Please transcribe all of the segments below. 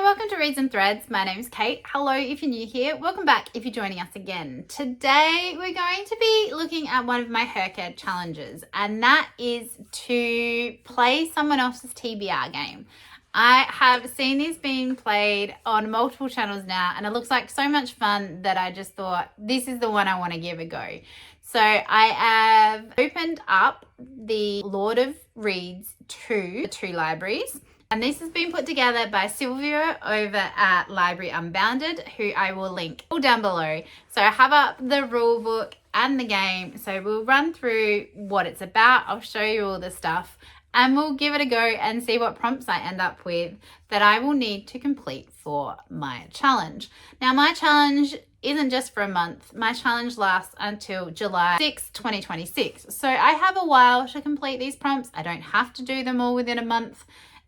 welcome to Reads and Threads. My name's Kate. Hello if you're new here. Welcome back if you're joining us again. Today we're going to be looking at one of my HRCYED challenges, and that is to play someone else's TBR game. I have seen this being played on multiple channels now, and it looks like so much fun that I just thought this is the one I want to give a go. So I have opened up the Lord of Reads 2 libraries. And this has been put together by Sylvia over at Library Unbounded, who I will link all down below. So I have up the rule book and the game. So we'll run through what it's about. I'll show you all the stuff and we'll give it a go and see what prompts I end up with that I will need to complete for my challenge. Now, my challenge isn't just for a month. My challenge lasts until July 6, 2026. So I have a while to complete these prompts. I don't have to do them all within a month.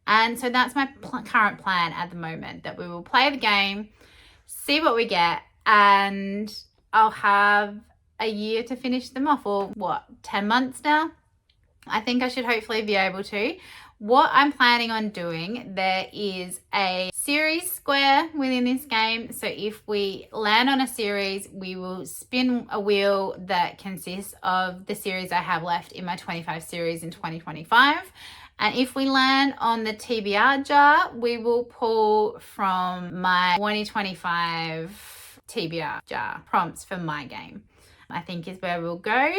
And so that's my current plan at the moment, that we will play the game, see what we get, and I'll have a year to finish them off, or 10 months now? I think I should hopefully be able to. What I'm planning on doing, there is a series square within this game. So if we land on a series, we will spin a wheel that consists of the series I have left in my 25 series in 2025. And if we land on the TBR jar, we will pull from my 2025 TBR jar prompts for my game, I think is where we'll go.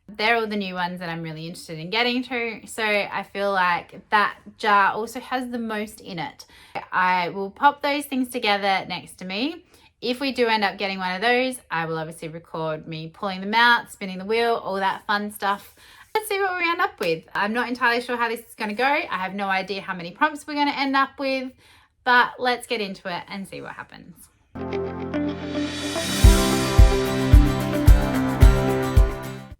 They're all the new ones that I'm really interested in getting to. So I feel like that jar also has the most in it. I will pop those things together next to me. If we do end up getting one of those, I will obviously record me pulling them out, spinning the wheel, all that fun stuff. Let's see what we end up with. I'm not entirely sure how this is going to go. I have no idea how many prompts we're going to end up with, but let's get into it and see what happens.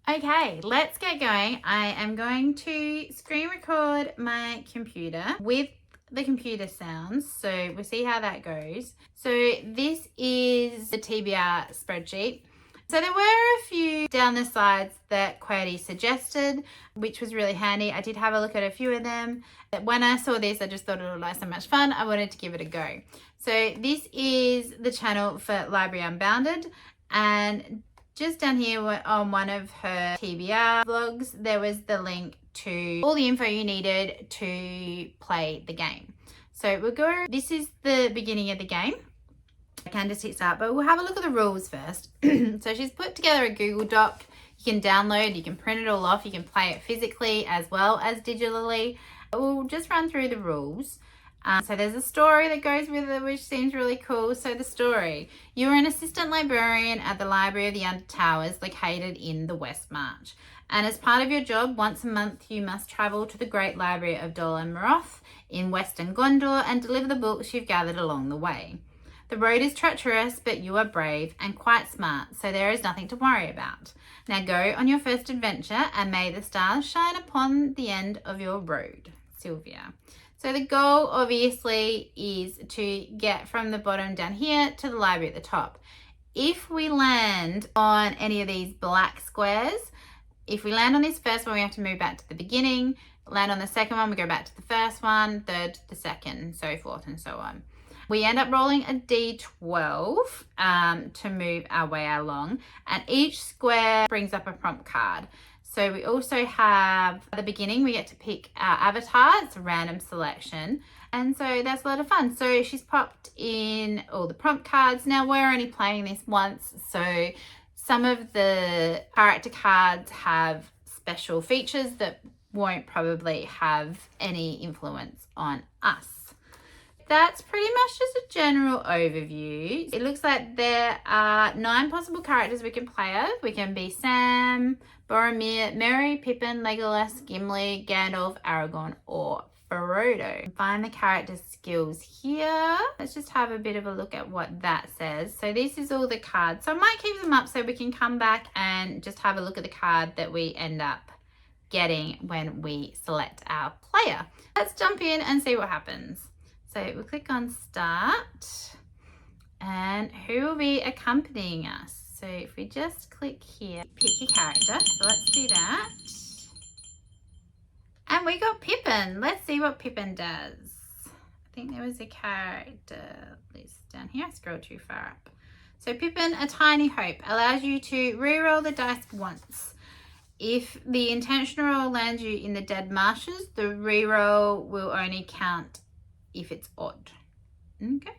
Okay, let's get going. I am going to screen record my computer with the computer sounds, so we'll see how that goes. So this is the TBR spreadsheet. So there were a few down the sides that QWERTY suggested, which was really handy. I did have a look at a few of them. When I saw this, I just thought it looked like so much fun. I wanted to give it a go. So this is the channel for Library Unbounded, and just down here on one of her TBR vlogs, there was the link to all the info you needed to play the game. So we'll go, this is the beginning of the game. I can just hit start, but we'll have a look at the rules first. So she's put together a Google Doc. You can download, you can print it all off, you can play it physically as well as digitally. We'll just run through the rules. So there's a story that goes with it, which seems really cool. So the story: you are an assistant librarian at the Library of the Under Towers, located in the West March. And as part of your job, once a month you must travel to the Great Library of Dol and Maroth in Western Gondor and deliver the books you've gathered along the way. The road is treacherous, but you are brave and quite smart, so there is nothing to worry about. Now go on your first adventure, and may the stars shine upon the end of your road. Sylvia. So the goal obviously is to get from the bottom down here to the library at the top. If we land on any of these black squares, if we land on this first one, we have to move back to the beginning. Land on the second one, we go back to the first one, third, the second, so forth and so on. We end up rolling a D12 to move our way along, and each square brings up a prompt card. So we also have at the beginning, we get to pick our avatar. It's a random selection. And so that's a lot of fun. So she's popped in all the prompt cards. Now we're only playing this once, so some of the character cards have special features that won't probably have any influence on us. That's pretty much just a general overview. It looks like there are 9 possible characters we can play as. We can be Sam, Boromir, Merry, Pippin, Legolas, Gimli, Gandalf, Aragorn, or Frodo. Find the character skills here. Let's just have a bit of a look at what that says. So this is all the cards. So I might keep them up so we can come back and just have a look at the card that we end up getting when we select our player. Let's jump in and see what happens. So we'll click on start, and who will be accompanying us? So if we just click here, pick your character. So let's do that. And we got Pippin. Let's see what Pippin does. think there was a character list down here. I scrolled too far up. So Pippin, A Tiny Hope, allows you to re-roll the dice once. If the intentional roll lands you in the dead marshes, the re-roll will only count if it's odd. Okay.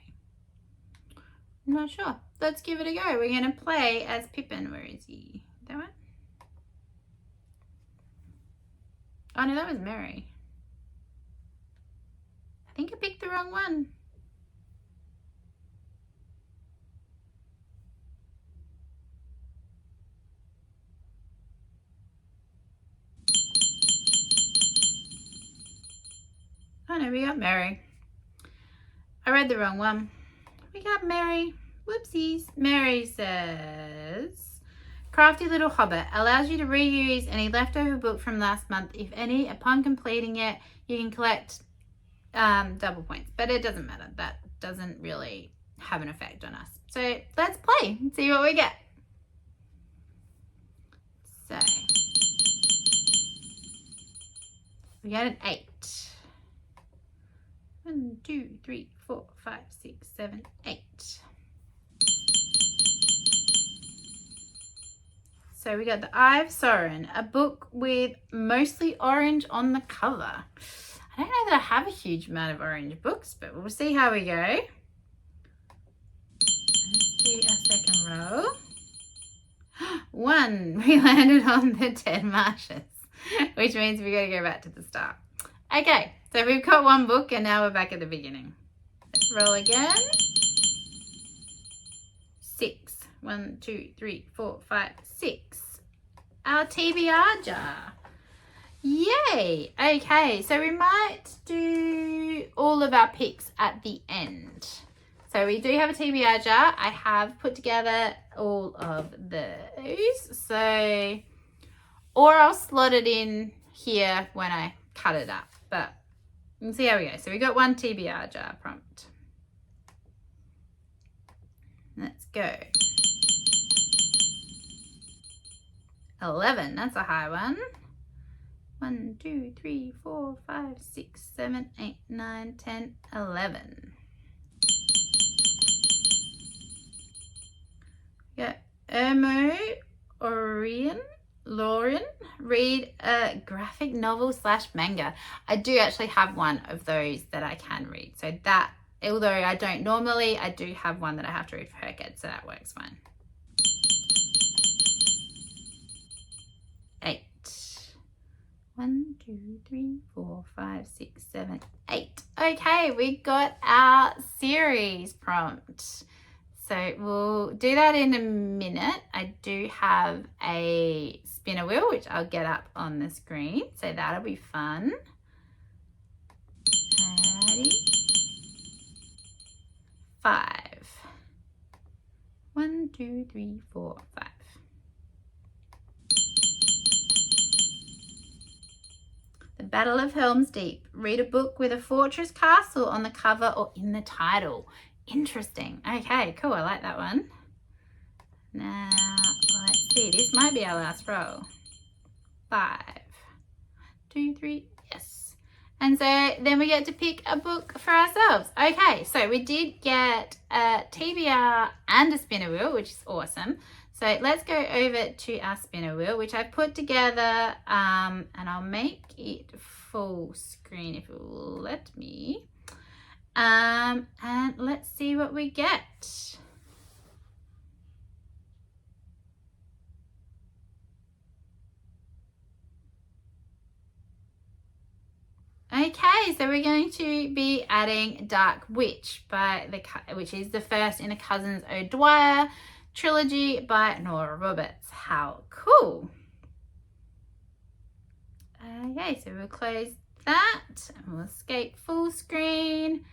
I'm not sure. Let's give it a go. We're going to play as Pippin. Where is he? That one? Oh no, that was Mary. I think I picked the wrong one. Oh no, we got Mary. I read the wrong one. We got Mary. Whoopsies. Mary says, Crafty Little Hobbit allows you to reuse any leftover book from last month. If any, upon completing it, you can collect double points. But it doesn't matter. That doesn't really have an effect on us. So let's play and see what we get. So we got an 8. 1, 2, 3, 4, 5, 6, 7, 8. So we got The Eye of Sauron, a book with mostly orange on the cover. I don't know that I have a huge amount of orange books, but we'll see how we go. Let's do our second roll. 1, we landed on the dead marshes, which means we got to go back to the start. Okay, so we've got one book and now we're back at the beginning. Let's roll again. 6. 1, 2, 3, 4, 5, 6. Our TBR jar. Yay! Okay, so we might do all of our picks at the end. So we do have a TBR jar. I have put together all of those. So, or I'll slot it in here when I cut it up. But we'll see how we go. So we got one TBR jar prompt. Let's go. 11, that's a high one. 1, 2, 3, 4, 5, 6, 7, 8, 9, 10, 11. Yeah, Ermo Lorien, read a graphic novel / manga. I do actually have one of those that I can read. So that, although I don't normally, I do have one that I have to read for HRCYED, so that works fine. 8. 1, 2, 3, 4, 5, 6, 7, 8. Okay, we got our series prompt. So we'll do that in a minute. I do have a spinner wheel, which I'll get up on the screen. So that'll be fun. Alrighty. 5. 1, 2, 3, 4, 5. The Battle of Helm's Deep. Read a book with a fortress castle on the cover or in the title. Interesting. Okay, cool. I like that one. Now, let's see. This might be our last roll. 5, 2, 3. Yes. And so then we get to pick a book for ourselves. Okay, so we did get a TBR and a spinner wheel, which is awesome. So let's go over to our spinner wheel, which I've put together, and I'll make it full screen if it will let me. And let's see what we get. Okay, so we're going to be adding Dark Witch, which is the first in a Cousins O'Dwyer trilogy by Nora Roberts. How cool. Okay, so we'll close that and we'll escape full screen.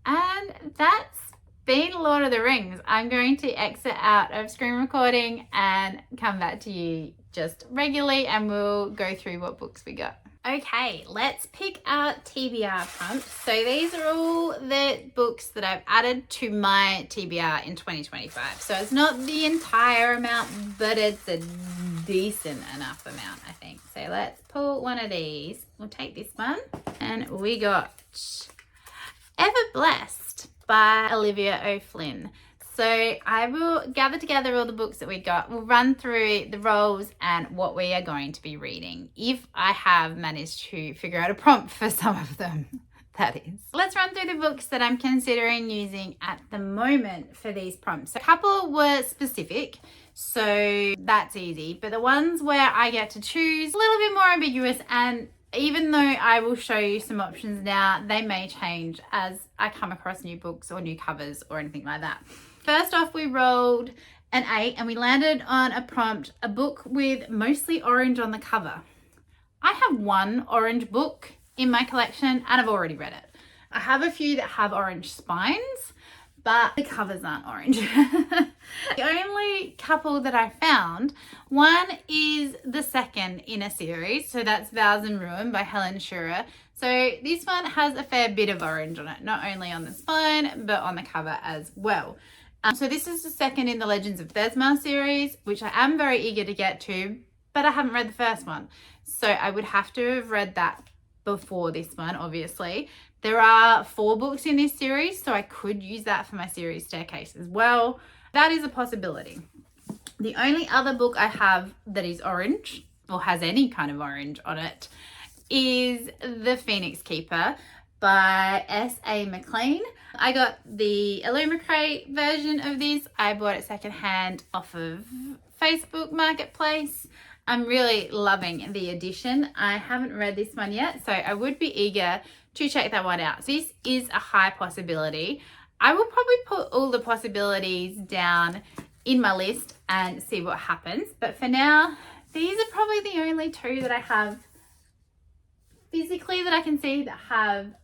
And that's been Lord of the Rings. I'm going to exit out of screen recording and come back to you just regularly and we'll go through what books we got. Okay, let's pick our TBR prompts. So these are all the books that I've added to my TBR in 2025. So it's not the entire amount, but it's a decent enough amount, I think. So let's pull one of these. We'll take this one and we got Ever Blessed by Olivia O'Flynn. So I will gather together all the books that we got. We'll run through the roles and what we are going to be reading, if I have managed to figure out a prompt for some of them, that is. Let's run through the books that I'm considering using at the moment for these prompts. So a couple were specific, so that's easy. But the ones where I get to choose, a little bit more ambiguous, and even though I will show you some options now, they may change as I come across new books or new covers or anything like that. First off, we rolled an 8 and we landed on a prompt, a book with mostly orange on the cover. I have one orange book in my collection and I've already read it. I have a few that have orange spines, but the covers aren't orange. The only couple that I found, one is the second in a series, so that's Vows and Ruin by Helen Schurer. So this one has a fair bit of orange on it, not only on the spine, but on the cover as well. So this is the second in the Legends of Thesma series, which I am very eager to get to, but I haven't read the first one. So I would have to have read that before this one, obviously. There are 4 books in this series, so I could use that for my series staircase as well. That is a possibility. The only other book I have that is orange, or has any kind of orange on it, is The Phoenix Keeper by S.A. McLean. I got the Illumicrate version of this. I bought it secondhand off of Facebook Marketplace. I'm really loving the edition. I haven't read this one yet, so I would be eager to check that one out. So this is a high possibility. I will probably put all the possibilities down in my list and see what happens. But for now, these are probably the only 2 that I have physically that I can see that have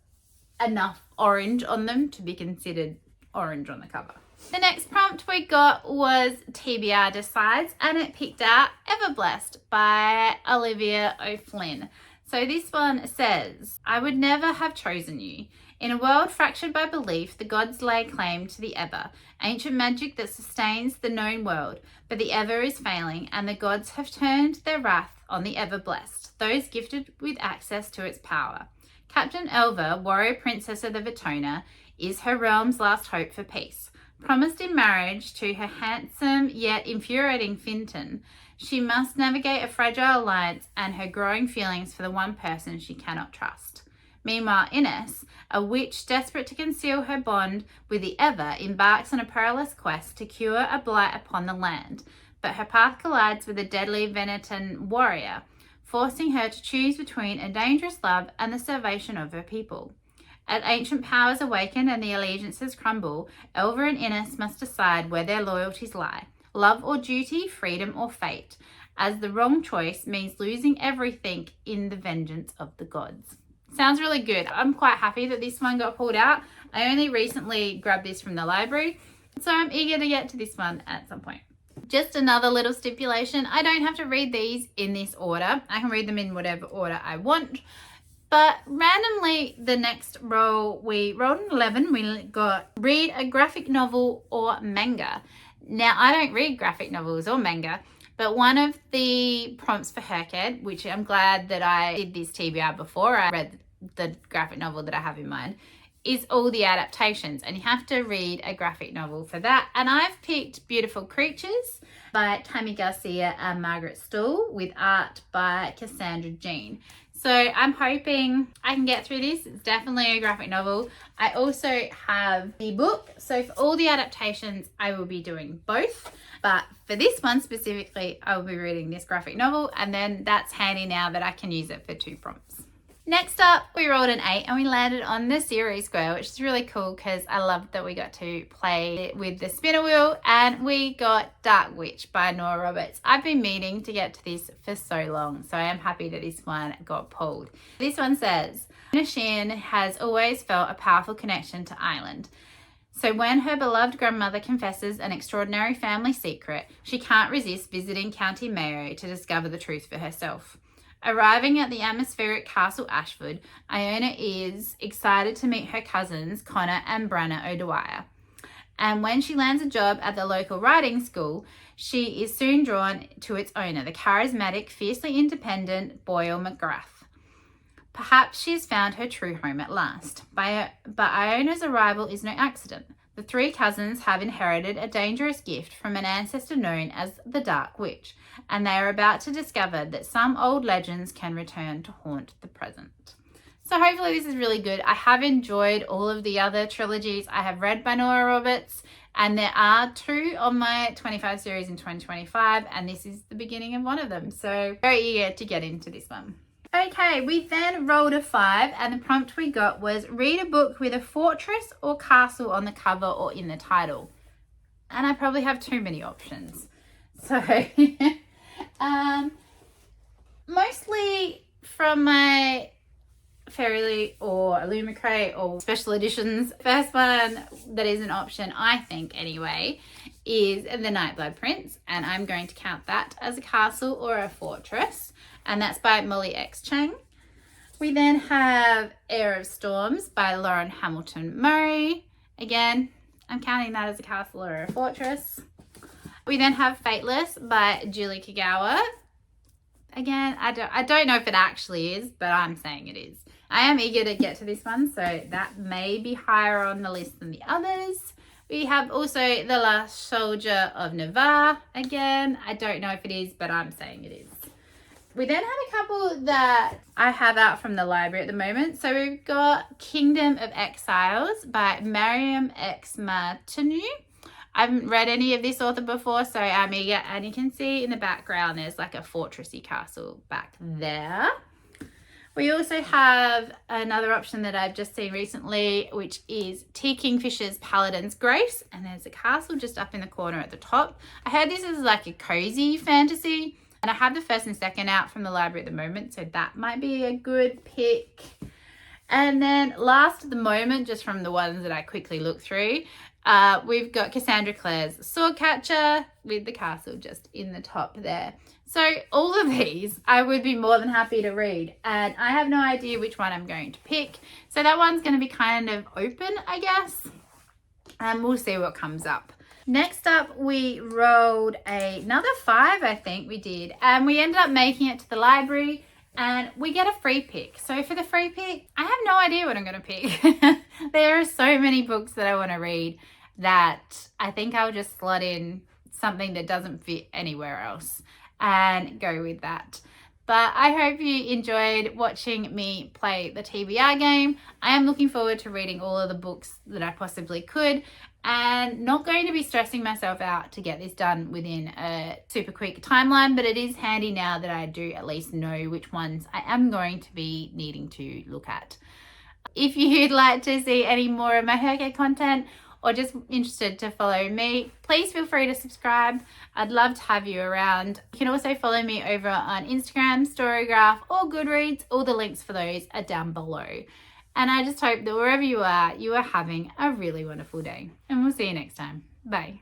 enough orange on them to be considered orange on the cover. The next prompt we got was TBR Decides, and it picked out Ever Blessed by Olivia O'Flynn. So this one says, I would never have chosen you. In a world fractured by belief, the gods lay claim to the Ever, ancient magic that sustains the known world. But the Ever is failing, and the gods have turned their wrath on the Ever Blessed, those gifted with access to its power. Captain Elva, warrior princess of the Vitona, is her realm's last hope for peace. Promised in marriage to her handsome yet infuriating Finton, she must navigate a fragile alliance and her growing feelings for the one person she cannot trust. Meanwhile, Ines, a witch desperate to conceal her bond with the Ever, embarks on a perilous quest to cure a blight upon the land, but her path collides with a deadly Venetan warrior, forcing her to choose between a dangerous love and the salvation of her people. As ancient powers awaken and the allegiances crumble, Elva and Ines must decide where their loyalties lie, love or duty, freedom or fate, as the wrong choice means losing everything in the vengeance of the gods. Sounds really good. I'm quite happy that this one got pulled out. I only recently grabbed this from the library, so I'm eager to get to this one at some point. Just another little stipulation, I don't have to read these in this order. I can read them in whatever order I want. But randomly, the next roll, we rolled an 11. We got read a graphic novel or manga. Now, I don't read graphic novels or manga, but one of the prompts for HRCYED, which I'm glad that I did this TBR before I read the graphic novel that I have in mind, is all the adaptations, and you have to read a graphic novel for that. And I've picked Beautiful Creatures by Tammy Garcia and Margaret Stoll with art by Cassandra Jean. So I'm hoping I can get through this. It's definitely a graphic novel. I also have the book. So for all the adaptations, I will be doing both. But for this one specifically, I will be reading this graphic novel, and then that's handy now that I can use it for 2 prompts. Next up, we rolled an 8 and we landed on the series square, which is really cool because I loved that we got to play with the spinner wheel, and we got Dark Witch by Nora Roberts. I've been meaning to get to this for so long, so I am happy that this one got pulled. This one says, Shin has always felt a powerful connection to Ireland. So when her beloved grandmother confesses an extraordinary family secret, she can't resist visiting County Mayo to discover the truth for herself. Arriving at the atmospheric Castle Ashford, Iona is excited to meet her cousins Connor and Branna O'Dwyer. And when she lands a job at the local riding school, she is soon drawn to its owner, the charismatic, fiercely independent Boyle McGrath. Perhaps she has found her true home at last. But Iona's arrival is no accident. The three cousins have inherited a dangerous gift from an ancestor known as the Dark Witch, and they are about to discover that some old legends can return to haunt the present. So hopefully this is really good. I have enjoyed all of the other trilogies I have read by Nora Roberts, and there are 2 on my 25 series in 2025, and this is the beginning of one of them. So very eager to get into this one. Okay, we then rolled a 5, and the prompt we got was read a book with a fortress or castle on the cover or in the title. And I probably have too many options. So, mostly from my Fairyly or Illumicrate or special editions. First one that is an option, I think anyway, is the Nightblood Prince, and I'm going to count that as a castle or a fortress, and that's by Molly X. Chang. We then have Heir of Storms by Lauren Hamilton Murray. Again, I'm counting that as a castle or a fortress. We then have Fateless by Julie Kagawa. Again, I don't know if it actually is, but I'm saying it is. I am eager to get to this one, so that may be higher on the list than the others. We have also The Last Soldier of Navarre. Again, I don't know if it is, but I'm saying it is. We then have a couple that I have out from the library at the moment. So we've got Kingdom of Exiles by Mariam X. Martineau. I haven't read any of this author before, so I'm eager. And you can see in the background, there's like a fortressy castle back there. We also have another option that I've just seen recently, which is T. Kingfisher's Paladin's Grace. And there's a castle just up in the corner at the top. I heard this is like a cozy fantasy. And I have the first and second out from the library at the moment, so that might be a good pick. And then last at the moment, just from the ones that I quickly looked through, we've got Cassandra Clare's Swordcatcher with the castle just in the top there. So all of these I would be more than happy to read, and I have no idea which one I'm going to pick. So that one's going to be kind of open, I guess, and we'll see what comes up. Next up, we rolled another 5, I think we did, and we ended up making it to the library, and we get a free pick. So for the free pick, I have no idea what I'm going to pick. There are so many books that I want to read that I think I'll just slot in something that doesn't fit anywhere else and go with that. But I hope you enjoyed watching me play the TBR game. I am looking forward to reading all of the books that I possibly could, and not going to be stressing myself out to get this done within a super quick timeline, but it is handy now that I do at least know which ones I am going to be needing to look at. If you'd like to see any more of my HRCYED content, or just interested to follow me, please feel free to subscribe. I'd love to have you around. You can also follow me over on Instagram, Storygraph, or Goodreads. All the links for those are down below. And I just hope that wherever you are having a really wonderful day. And we'll see you next time. Bye.